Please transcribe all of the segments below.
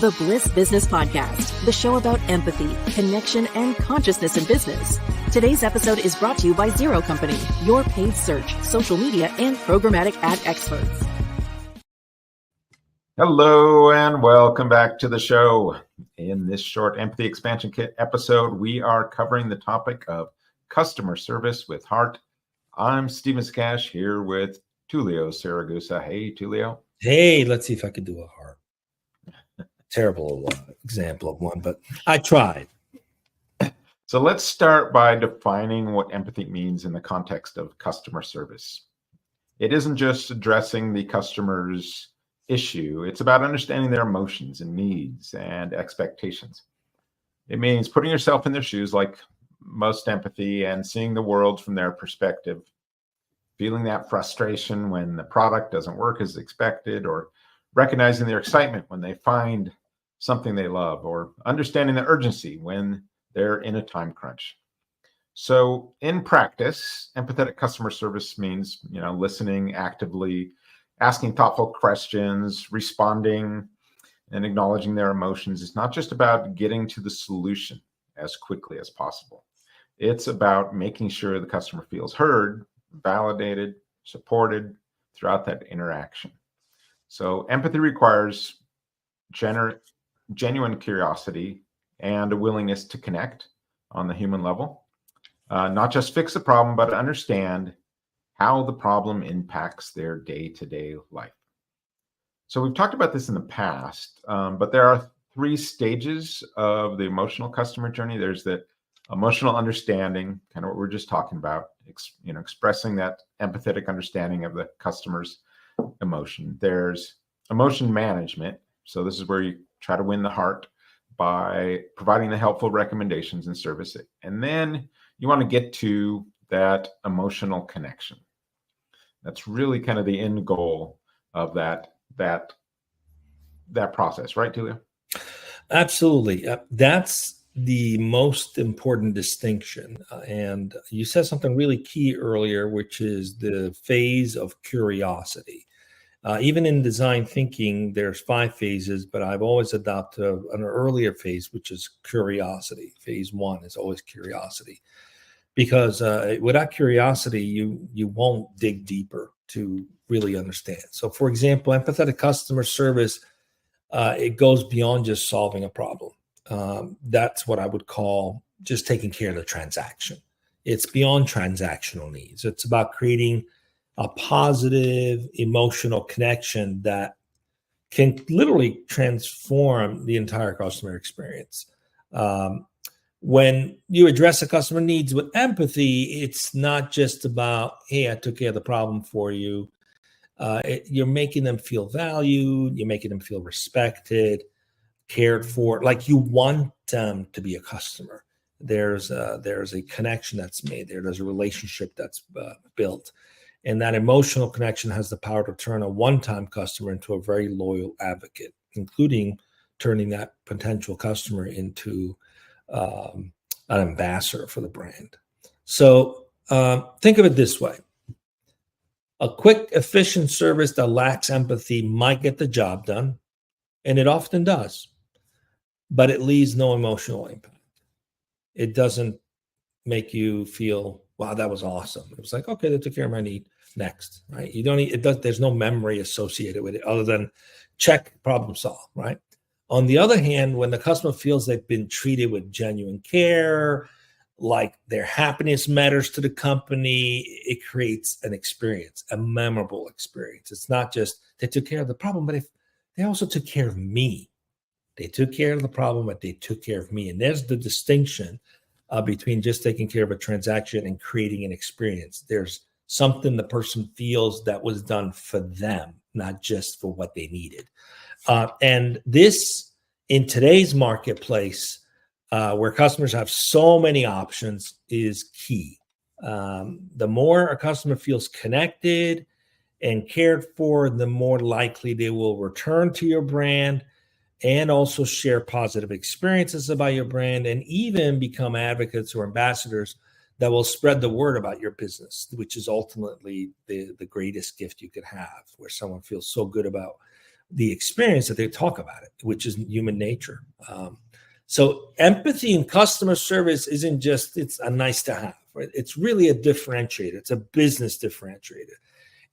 the Bliss Business Podcast, the show about empathy, connection, and consciousness in business. Today's episode is brought to you by Zero Company, your paid search, social media, and programmatic ad experts. Hello and welcome back to the show. In this short Empathy Expansion Kit episode, we are covering the topic of customer service with heart. I'm Stephen Sakach here with Tullio Siragusa. Hey, Tullio. Hey, let's see if I could do a heart. Terrible example of one, but I tried. So let's start by defining what empathy means in the context of customer service. It isn't just addressing the customer's issue. It's about understanding their emotions and needs and expectations. It means putting yourself in their shoes, like most empathy, and seeing the world from their perspective, feeling that frustration when the product doesn't work as expected, or recognizing their excitement when they find something they love, or understanding the urgency when they're in a time crunch. So in practice, empathetic customer service means, listening actively, asking thoughtful questions, responding, and acknowledging their emotions. It's not just about getting to the solution as quickly as possible. It's about making sure the customer feels heard, validated, supported throughout that interaction. So empathy requires genuine curiosity and a willingness to connect on the human level, not just fix the problem, but understand how the problem impacts their day-to-day life. So we've talked about this in the past, but there are 3 stages of the emotional customer journey. There's the emotional understanding, kind of what we're just talking about, expressing that empathetic understanding of the customer's emotion. There's emotion management. So this is where you try to win the heart by providing the helpful recommendations and service. And then you want to get to that emotional connection. That's really kind of the end goal of that process, right, Tullio? Absolutely. That's the most important distinction. And you said something really key earlier, which is the phase of curiosity. Even in design thinking, there's 5 phases, but I've always adopted an earlier phase, which is curiosity. Phase 1 is always curiosity, because without curiosity, you won't dig deeper to really understand. So, for example, empathetic customer service, it goes beyond just solving a problem. That's what I would call just taking care of the transaction. It's beyond transactional needs. It's about creating a positive emotional connection that can literally transform the entire customer experience. When you address a customer needs with empathy, it's not just about, hey, I took care of the problem for you. You're making them feel valued. You're making them feel respected, cared for, like you want them to be a customer. There's a connection that's made there. There's a relationship that's built. And that emotional connection has the power to turn a one-time customer into a very loyal advocate, including turning that potential customer into an ambassador for the brand. So think of it this way. A quick, efficient service that lacks empathy might get the job done, and it often does, but it leaves no emotional impact. It doesn't make you feel, wow, that was awesome. It was like, okay, they took care of my need. Next, right? There's no memory associated with it other than check, problem solved, right? On the other hand, when the customer feels they've been treated with genuine care, like their happiness matters to the company, it creates an experience, a memorable experience. It's not just they took care of the problem, but if they also took care of me. They took care of the problem, but they took care of me. And there's the distinction between just taking care of a transaction and creating an experience. There's something the person feels that was done for them, not just for what they needed. And this, in today's marketplace, where customers have so many options, is key. The more a customer feels connected and cared for, the more likely they will return to your brand and also share positive experiences about your brand, and even become advocates or ambassadors that will spread the word about your business, which is ultimately the greatest gift you could have, where someone feels so good about the experience that they talk about it, which is human nature. So empathy in customer service isn't just, it's a nice to have, right? It's really a differentiator. It's a business differentiator.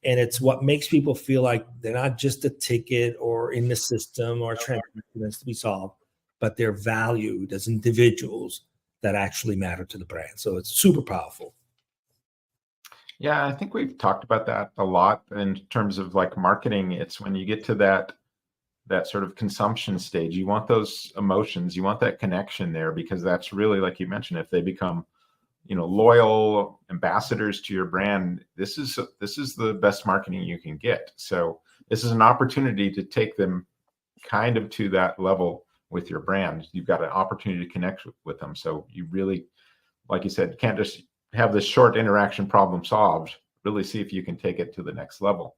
And it's what makes people feel like they're not just a ticket or in the system or a transaction that's to be solved, but they're valued as individuals that actually matter to the brand. So it's super powerful. Yeah, I think we've talked about that a lot in terms of like marketing. It's when you get to that sort of consumption stage, you want those emotions, you want that connection there, because that's really, like you mentioned, if they become, loyal ambassadors to your brand, this is the best marketing you can get. So this is an opportunity to take them kind of to that level with your brand. You've got an opportunity to connect with them. So you really, like you said, can't just have this short interaction problem solved. Really see if you can take it to the next level.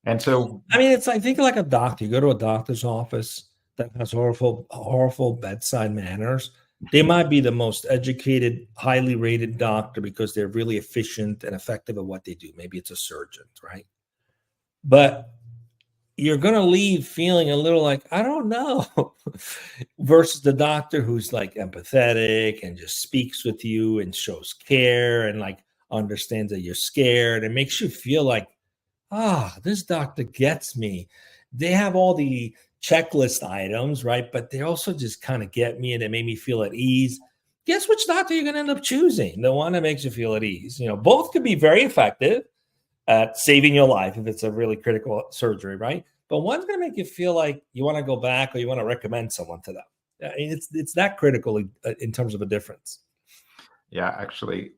And so, I mean, it's, I think, like a doctor. You go to a doctor's office that has horrible bedside manners. They might be the most educated, highly rated doctor because they're really efficient and effective at what they do. Maybe it's a surgeon, right? But you're going to leave feeling a little like, I don't know, versus the doctor who's like empathetic and just speaks with you and shows care and like understands that you're scared and makes you feel like, this doctor gets me. They have all the checklist items, right? But they also just kind of get me and they make me feel at ease. Guess which doctor you're going to end up choosing? The one that makes you feel at ease. Both could be very effective at saving your life if it's a really critical surgery, right? But one's going to make you feel like you want to go back or you want to recommend someone to them. It's that critical in terms of a difference. Yeah, actually,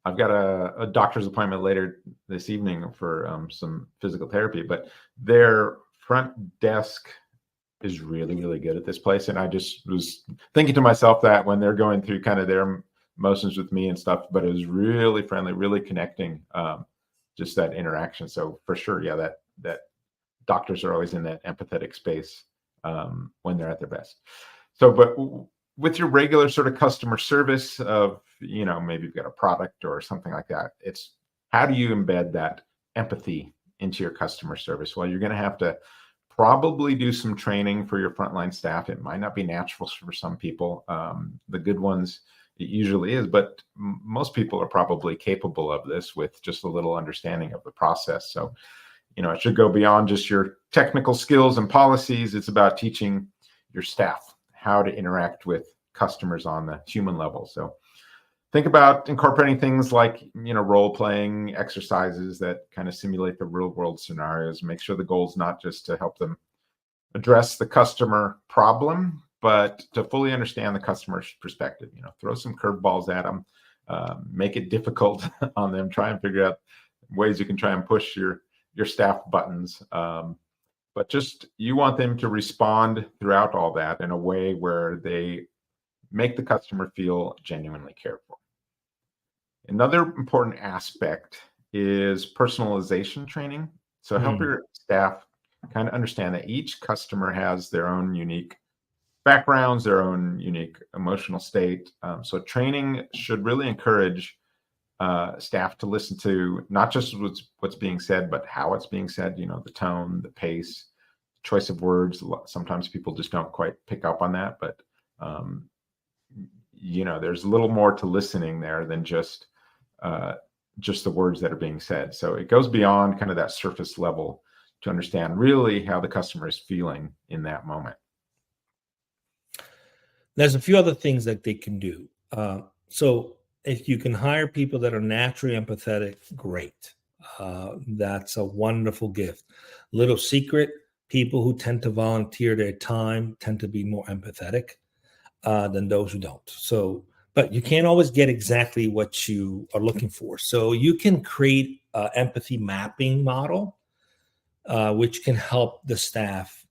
I've got a doctor's appointment later this evening for some physical therapy, but their front desk is really, really good at this place. And I just was thinking to myself that when they're going through kind of their motions with me and stuff, but it was really friendly, really connecting, just that interaction. So for sure, yeah, that doctors are always in that empathetic space when they're at their best. So, but with your regular sort of customer service of, maybe you've got a product or something like that, it's how do you embed that empathy into your customer service? Well, you're going to have to probably do some training for your frontline staff. It might not be natural for some people. The good ones, it usually is, but most people are probably capable of this with just a little understanding of the process. So, it should go beyond just your technical skills and policies. It's about teaching your staff how to interact with customers on the human level. So think about incorporating things like, role-playing exercises that kind of simulate the real-world scenarios. Make sure the goal is not just to help them address the customer problem, but to fully understand the customer's perspective. Throw some curveballs at them, make it difficult on them, try and figure out ways you can try and push your staff buttons. But just, you want them to respond throughout all that in a way where they make the customer feel genuinely cared for. Another important aspect is personalization training. So help your staff kind of understand that each customer has their own unique backgrounds, their own unique emotional state. So training should really encourage staff to listen to not just what's being said, but how it's being said, the tone, the pace, choice of words. Sometimes people just don't quite pick up on that, but there's a little more to listening there than just the words that are being said. So it goes beyond kind of that surface level to understand really how the customer is feeling in that moment. There's a few other things that they can do. So if you can hire people that are naturally empathetic, great. That's a wonderful gift. Little secret, people who tend to volunteer their time tend to be more empathetic than those who don't. So, but you can't always get exactly what you are looking for. So you can create an empathy mapping model, which can help the staff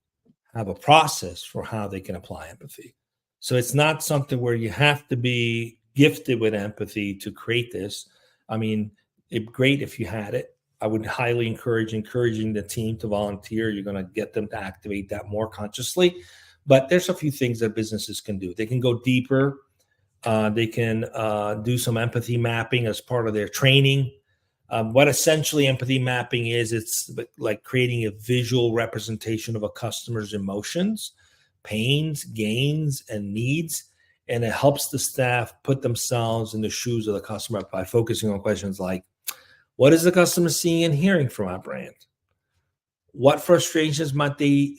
have a process for how they can apply empathy. So it's not something where you have to be gifted with empathy to create this. I mean, it's great if you had it. I would highly encouraging the team to volunteer. You're going to get them to activate that more consciously. But there's a few things that businesses can do. They can go deeper. They can do some empathy mapping as part of their training. What essentially empathy mapping is, it's like creating a visual representation of a customer's emotions, pains, gains, and needs. And it helps the staff put themselves in the shoes of the customer by focusing on questions like, what is the customer seeing and hearing from our brand? What frustrations might they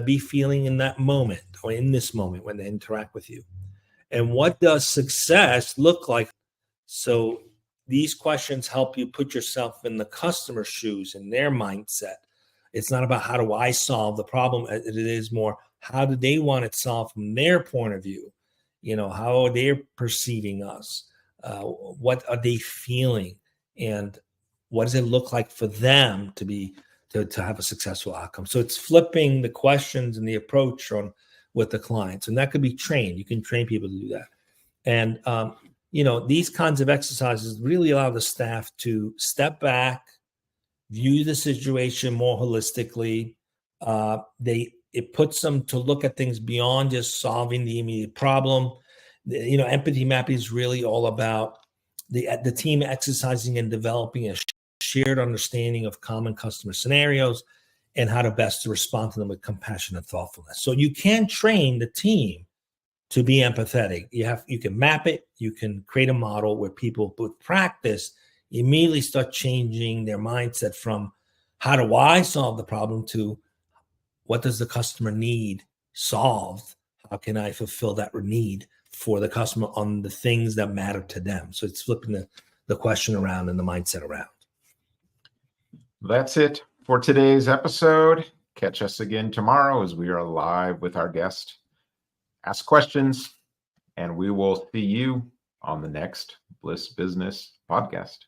be feeling in that moment or in this moment when they interact with you? And what does success look like? So these questions help you put yourself in the customer's shoes and their mindset. It's not about how do I solve the problem. It is more, how do they want it solved from their point of view? How are they perceiving us? What are they feeling? And what does it look like for them to have a successful outcome? So it's flipping the questions and the approach with the clients. And that could be trained. You can train people to do that. And, these kinds of exercises really allow the staff to step back, view the situation more holistically. It puts them to look at things beyond just solving the immediate problem. Empathy mapping is really all about the team exercising and developing a shared understanding of common customer scenarios and how to best respond to them with compassion and thoughtfulness. So you can train the team to be empathetic. You can map it. You can create a model where people with practice immediately start changing their mindset from how do I solve the problem to what does the customer need solved? How can I fulfill that need for the customer on the things that matter to them? So it's flipping the question around and the mindset around. That's it for today's episode. Catch us again tomorrow as we are live with our guest. Ask questions, and we will see you on the next Bliss Business Podcast.